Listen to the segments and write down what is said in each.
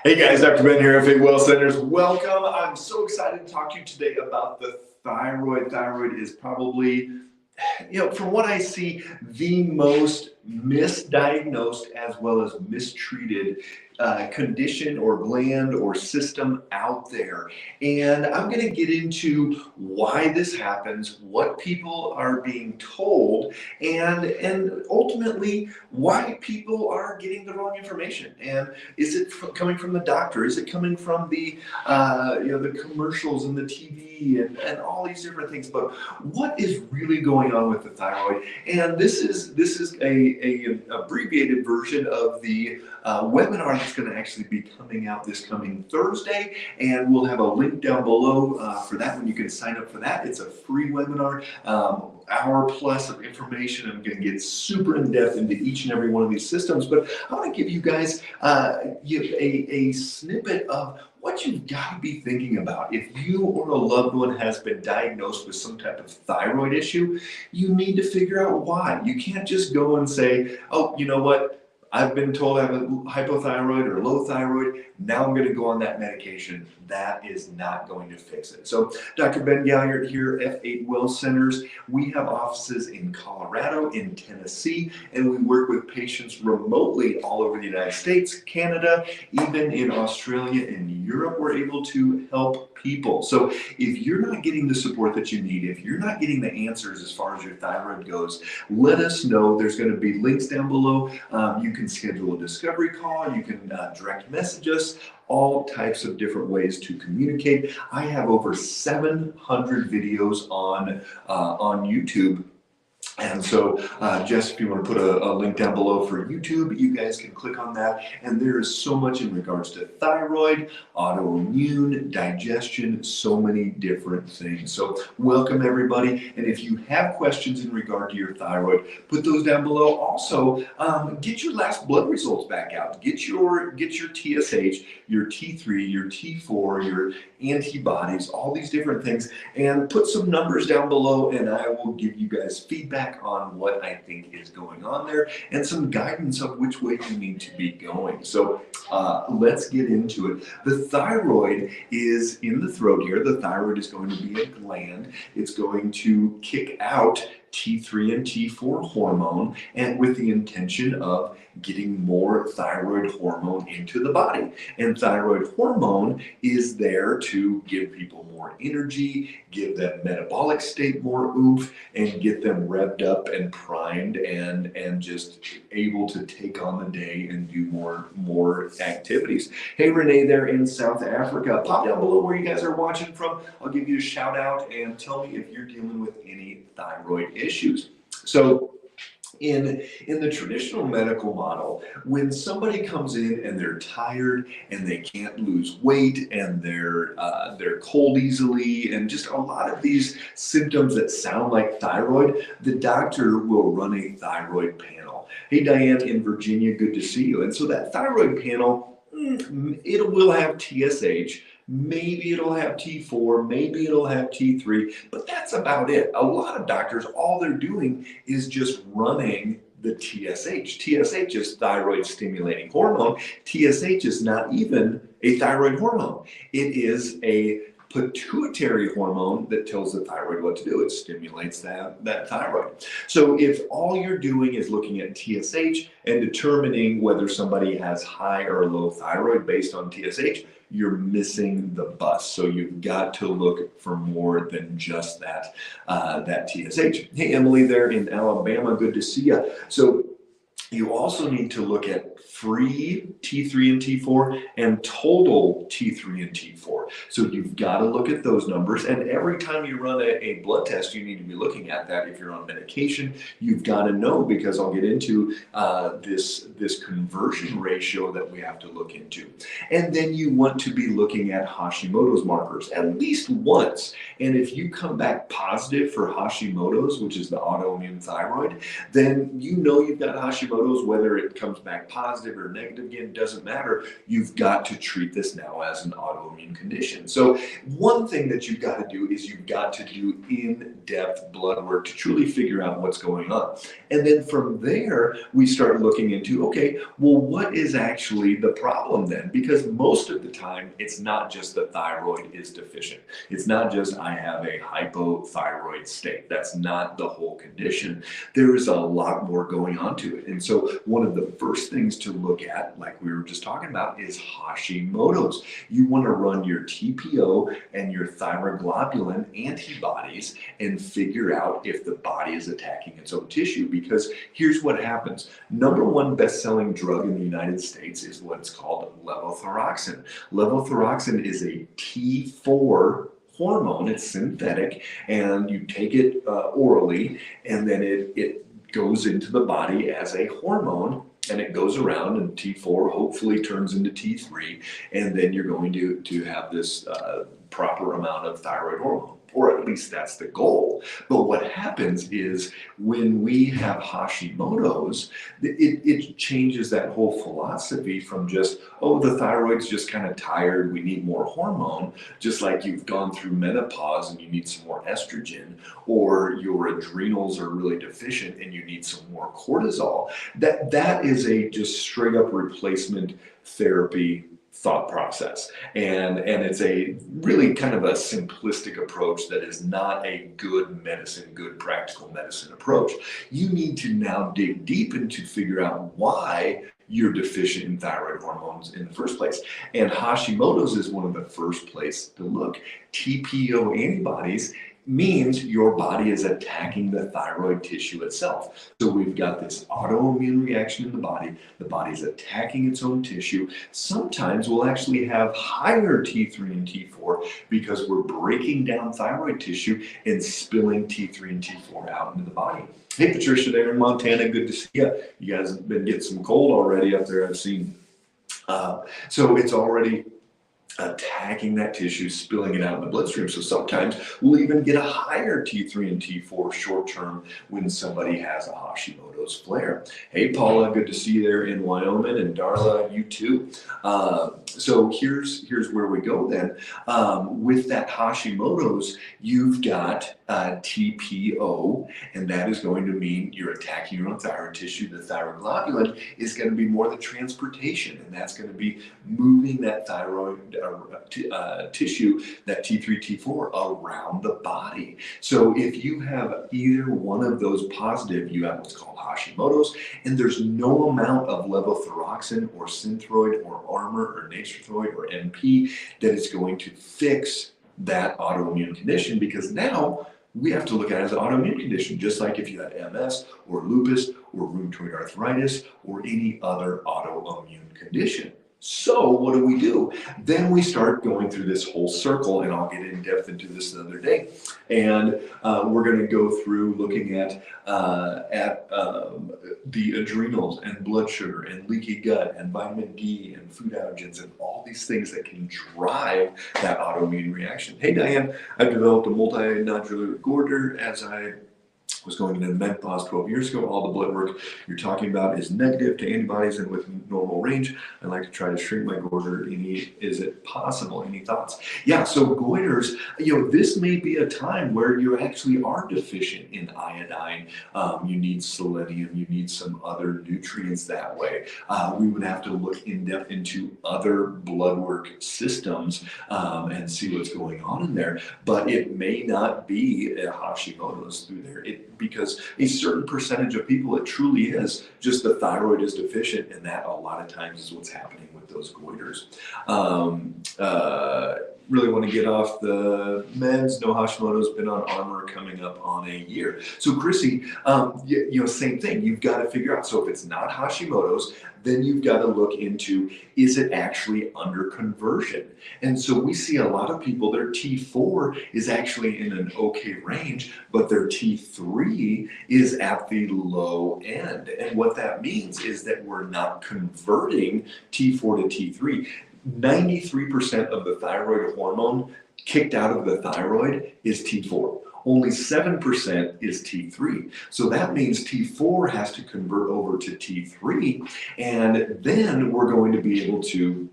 Hey guys, Dr. Ben here, FA Well Centers. Welcome. I'm so excited to talk to you today about the thyroid. Thyroid is probably, from what I see, the most misdiagnosed as well as mistreated condition or gland or system out there. And I'm going to get into why this happens, what people are being told, and ultimately why people are getting the wrong information. And is it coming from the doctor? Is it coming from the commercials and the TV and all these different things? But what is really going on with the thyroid? And this is a abbreviated version of the webinar that's going to actually be coming out this coming Thursday, and we'll have a link down below for that one. You can sign up for that. It's a free webinar. Hour plus of information. I'm going to get super in depth into each and every one of these systems, but I want to give you guys a snippet of what you've got to be thinking about. If you or a loved one has been diagnosed with some type of thyroid issue, you need to figure out why. You can't just go and say, oh, you know what? I've been told I have a hypothyroid or low thyroid. Now I'm going to go on that medication. That is not going to fix it. So Dr. Ben Galliard here, F8 Well Centers. We have offices in Colorado, in Tennessee, and we work with patients remotely all over the United States, Canada, even in Australia and Europe. We're able to help people. So if you're not getting the support that you need, if you're not getting the answers as far as your thyroid goes, let us know. There's going to be links down below. You can schedule a discovery call. You can direct message us. All types of different ways to communicate. I have over 700 videos on YouTube. And so, Jess, if you want to put a link down below for YouTube, you guys can click on that. And there is so much in regards to thyroid, autoimmune, digestion, so many different things. So welcome everybody. And if you have questions in regard to your thyroid, put those down below. Also, get your last blood results back out. Get your TSH, your T3, your T4, your antibodies, all these different things, and put some numbers down below, and I will give you guys feedback on what I think is going on there and some guidance of which way you need to be going. So let's get into it. The thyroid is in the throat here. The thyroid is going to be a gland. It's going to kick out T3 and T4 hormone, and with the intention of getting more thyroid hormone into the body. And thyroid hormone is there to give people more energy, give them metabolic state more oomph, and get them revved up and primed and just able to take on the day and do more activities. Hey, Renee there in South Africa, pop down below where you guys are watching from. I'll give you a shout out and tell me if you're dealing with any thyroid issues. So in the traditional medical model, when somebody comes in and they're tired and they can't lose weight and they're cold easily and just a lot of these symptoms that sound like thyroid, the doctor will run a thyroid panel. Hey Diane in Virginia, good to see you. And so that thyroid panel, it will have TSH. Maybe it'll have T4, maybe it'll have T3, but that's about it. A lot of doctors, all they're doing is just running the TSH. TSH is thyroid stimulating hormone. TSH is not even a thyroid hormone. It is a pituitary hormone that tells the thyroid what to do. It stimulates that thyroid. So if all you're doing is looking at TSH and determining whether somebody has high or low thyroid based on TSH, you're missing the bus. So you've got to look for more than just that TSH. Hey, Emily there in Alabama, good to see you. So you also need to look at free T3 and T4 and total T3 and T4. So you've got to look at those numbers. And every time you run a blood test, you need to be looking at that. If you're on medication, you've got to know, because I'll get into this conversion ratio that we have to look into. And then you want to be looking at Hashimoto's markers at least once. And if you come back positive for Hashimoto's, which is the autoimmune thyroid, then you know you've got Hashimoto's. Hashimoto's, whether it comes back positive or negative again, doesn't matter. You've got to treat this now as an autoimmune condition. So one thing that you've got to do is you've got to do in-depth blood work to truly figure out what's going on. And then from there, we start looking into, okay, well, what is actually the problem then? Because most of the time, it's not just the thyroid is deficient. It's not just I have a hypothyroid state. That's not the whole condition. There is a lot more going on to it. And so one of the first things to look at, like we were just talking about, is Hashimoto's. You want to run your TPO and your thyroglobulin antibodies and figure out if the body is attacking its own tissue. Because here's what happens. Number one best-selling drug in the United States is what's called levothyroxine. Levothyroxine is a T4 hormone. It's synthetic, and you take it orally, and then it goes into the body as a hormone, and it goes around, and T4 hopefully turns into T3, and then you're going to have this proper amount of thyroid hormone. Or at least that's the goal. But what happens is when we have Hashimoto's, it changes that whole philosophy from just, oh, the thyroid's just kind of tired, we need more hormone, just like you've gone through menopause and you need some more estrogen, or your adrenals are really deficient and you need some more cortisol. That is a just straight up replacement therapy thought process. And it's a really kind of a simplistic approach that is not a good medicine, good practical medicine approach. You need to now dig deep into figure out why you're deficient in thyroid hormones in the first place. And Hashimoto's is one of the first place to look. TPO antibodies means your body is attacking the thyroid tissue itself. So we've got this autoimmune reaction in the body's attacking its own tissue. Sometimes we'll actually have higher T3 and T4 because we're breaking down thyroid tissue and spilling T3 and T4 out into the body. Hey Patricia there in Montana, good to see you. You guys have been getting some cold already up there, I've seen. So it's already attacking that tissue, spilling it out in the bloodstream. So sometimes we'll even get a higher T3 and T4 short term when somebody has a Hashimoto's flare. Hey Paula, good to see you there in Wyoming, and Darla, you too. So here's where we go then. With that Hashimoto's, you've got TPO, and that is going to mean you're attacking your own thyroid tissue. The thyroglobulin is going to be more the transportation, and that's going to be moving that thyroid tissue, that T3, T4, around the body. So if you have either one of those positive, you have what's called Hashimoto's, and there's no amount of levothyroxine or Synthroid or Armor or Natrethroid or NP that is going to fix that autoimmune condition, because now we have to look at it as an autoimmune condition, just like if you had MS or lupus or rheumatoid arthritis or any other autoimmune condition. So what do? Then we start going through this whole circle, and I'll get in depth into this another day. And we're going to go through looking at the adrenals and blood sugar and leaky gut and vitamin D and food allergens and all these things that can drive that autoimmune reaction. Hey Diane, I've developed a multinodular goiter as I was going into menopause 12 years ago. All the blood work you're talking about is negative to antibodies and with normal range. I'd like to try to shrink my goiter. Is it possible? Any thoughts? Yeah, so goiters, this may be a time where you actually are deficient in iodine. You need selenium, you need some other nutrients that way. We would have to look in depth into other blood work systems and see what's going on in there. But it may not be a Hashimoto's through there. Because a certain percentage of people, it truly is just the thyroid is deficient, and that a lot of times is what's happening with those goiters. Really want to get off the meds. No Hashimoto's, been on Armor coming up on a year. So Chrissy, same thing. You've got to figure out. So if it's not Hashimoto's, then you've got to look into, is it actually under conversion? And so we see a lot of people, their T4 is actually in an okay range, but their T3 is at the low end. And what that means is that we're not converting T4 to T3. 93% of the thyroid hormone kicked out of the thyroid is T4. only 7% is T3. So that means T4 has to convert over to T3, and then we're going to be able to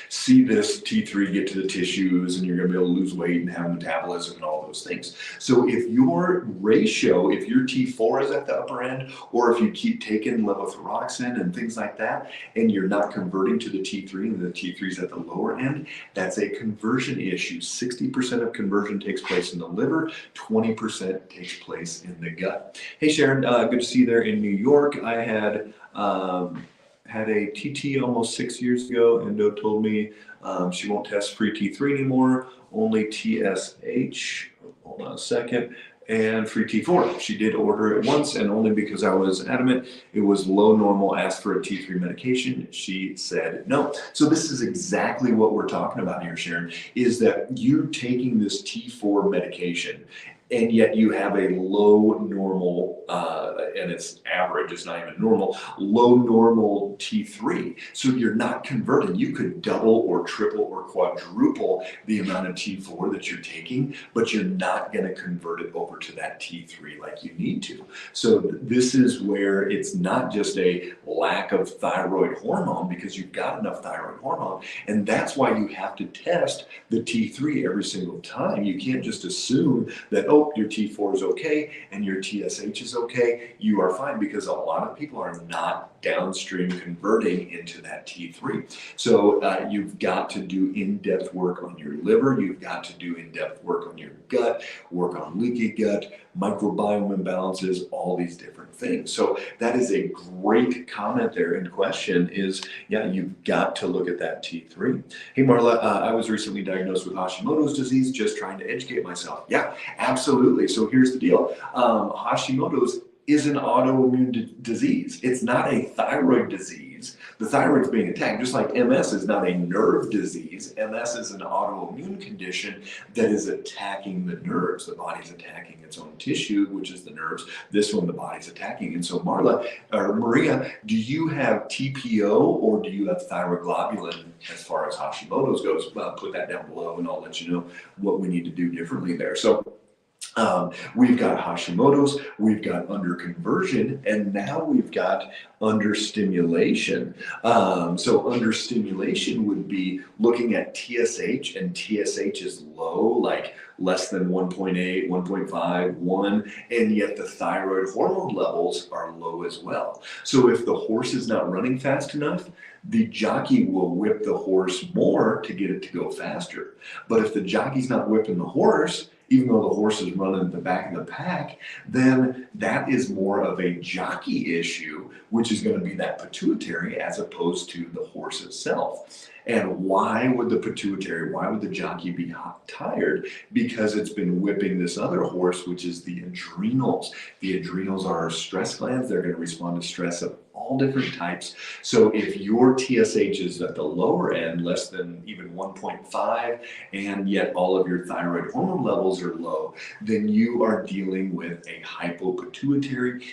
see this T3 get to the tissues, and you're going to be able to lose weight and have metabolism and all those things. So if your ratio, if your T4 is at the upper end, or if you keep taking levothyroxine and things like that, and you're not converting to the T3 and the T3 is at the lower end, that's a conversion issue. 60% of conversion takes place in the liver, 20% takes place in the gut. Hey Sharon, good to see you there in New York. I had a TT almost 6 years ago. Endo told me she won't test free T3 anymore, only TSH, hold on a second, and free T4. She did order it once, and only because I was adamant it was low normal, asked for a T3 medication, she said no. So this is exactly what we're talking about here, Sharon, is that you taking this T4 medication, and yet you have a low normal, and it's average, it's not even normal, low normal T3. So you're not converting. You could double or triple or quadruple the amount of T4 that you're taking, but you're not going to convert it over to that T3 like you need to. So this is where it's not just a lack of thyroid hormone, because you've got enough thyroid hormone, and that's why you have to test the T3 every single time. You can't just assume that, oh, your T4 is okay and your TSH is okay, you are fine, because a lot of people are not downstream converting into that T3. So you've got to do in-depth work on your liver, you've got to do in-depth work on your gut, work on leaky gut, microbiome imbalances, all these different things. So that is a great comment there, and question is, yeah, you've got to look at that T3. Hey Marla, I was recently diagnosed with Hashimoto's disease, just trying to educate myself. Yeah, absolutely. So here's the deal. Hashimoto's is an autoimmune disease. It's not a thyroid disease. The thyroid's being attacked, just like MS is not a nerve disease. MS is an autoimmune condition that is attacking the nerves. The body's attacking its own tissue, which is the nerves. This one, the body's attacking. And so Marla, or Maria, do you have TPO or do you have thyroglobulin as far as Hashimoto's goes? Put that down below and I'll let you know what we need to do differently there. So we've got Hashimoto's, we've got underconversion, and now we've got understimulation. So understimulation would be looking at TSH, and TSH is low, like less than 1.8, 1.5, 1, and yet the thyroid hormone levels are low as well. So if the horse is not running fast enough, the jockey will whip the horse more to get it to go faster. But if the jockey's not whipping the horse, even though the horse is running at the back of the pack, then that is more of a jockey issue, which is going to be that pituitary as opposed to the horse itself. And why would the pituitary, why would the jockey be tired? Because it's been whipping this other horse, which is the adrenals. The adrenals are our stress glands. They're going to respond to stress of all different types. So if your TSH is at the lower end, less than even 1.5, and yet all of your thyroid hormone levels are low, then you are dealing with a hypopituitary,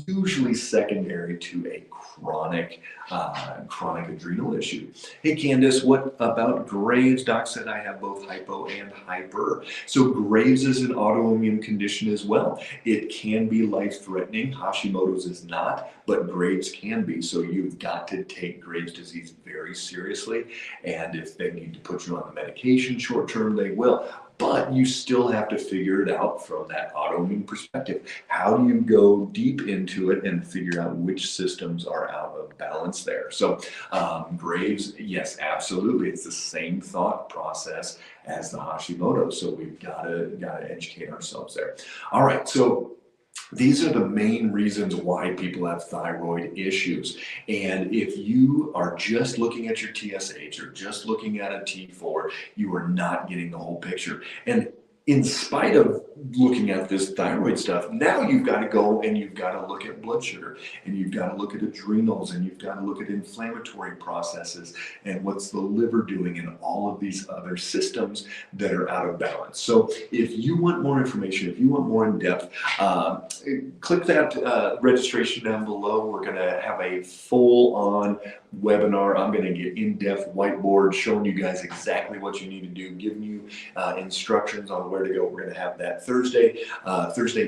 usually secondary to a chronic adrenal issue. Hey Candace, what about Graves? Doc said I have both hypo and hyper. So Graves is an autoimmune condition as well. It can be life-threatening. Hashimoto's is not, but Graves can be. So you've got to take Graves' disease very seriously. And if they need to put you on the medication short term, they will. But you still have to figure it out from that autoimmune perspective. How do you go deep into it and figure out which systems are out of balance there? So Graves, yes, absolutely. It's the same thought process as the Hashimoto. So we've gotta educate ourselves there. All right, so these are the main reasons why people have thyroid issues. And if you are just looking at your TSH or just looking at a T4, you are not getting the whole picture. And in spite of looking at this thyroid stuff, now you've got to go and you've got to look at blood sugar, and you've got to look at adrenals, and you've got to look at inflammatory processes and what's the liver doing, and all of these other systems that are out of balance. So if you want more information, if you want more in depth, click that registration down below. We're going to have a full-on webinar. I'm going to get in-depth whiteboard showing you guys exactly what you need to do, giving you instructions on where to go. We're going to have that Thursday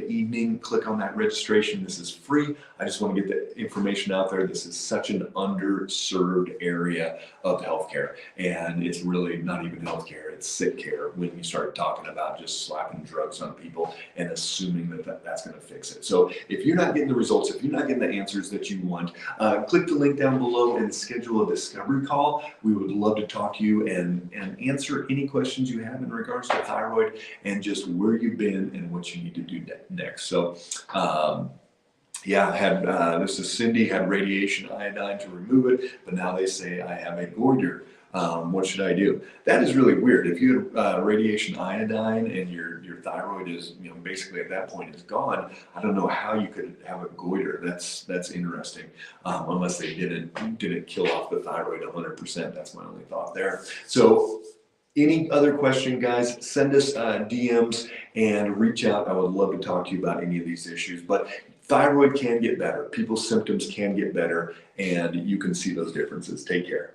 evening. Click on that registration. This is free. I just want to get the information out there. This is such an underserved area of healthcare, and it's really not even healthcare, it's sick care when you start talking about just slapping drugs on people and assuming that that's going to fix it. So if you're not getting the results, if you're not getting the answers that you want, click the link down below and schedule a discovery call. We would love to talk to you and answer any questions you have in regards to thyroid and just where you've been and what you need to do next. So yeah, I had this is Cindy, had radiation iodine to remove it, but now they say I have a goiter. What should I do? That is really weird. If you have radiation iodine and your thyroid is, basically at that point is gone, I don't know how you could have a goiter. That's interesting. Unless they didn't kill off the thyroid 100%. That's my only thought there. So any other question, guys, send us DMs and reach out. I would love to talk to you about any of these issues. But thyroid can get better. People's symptoms can get better, and you can see those differences. Take care.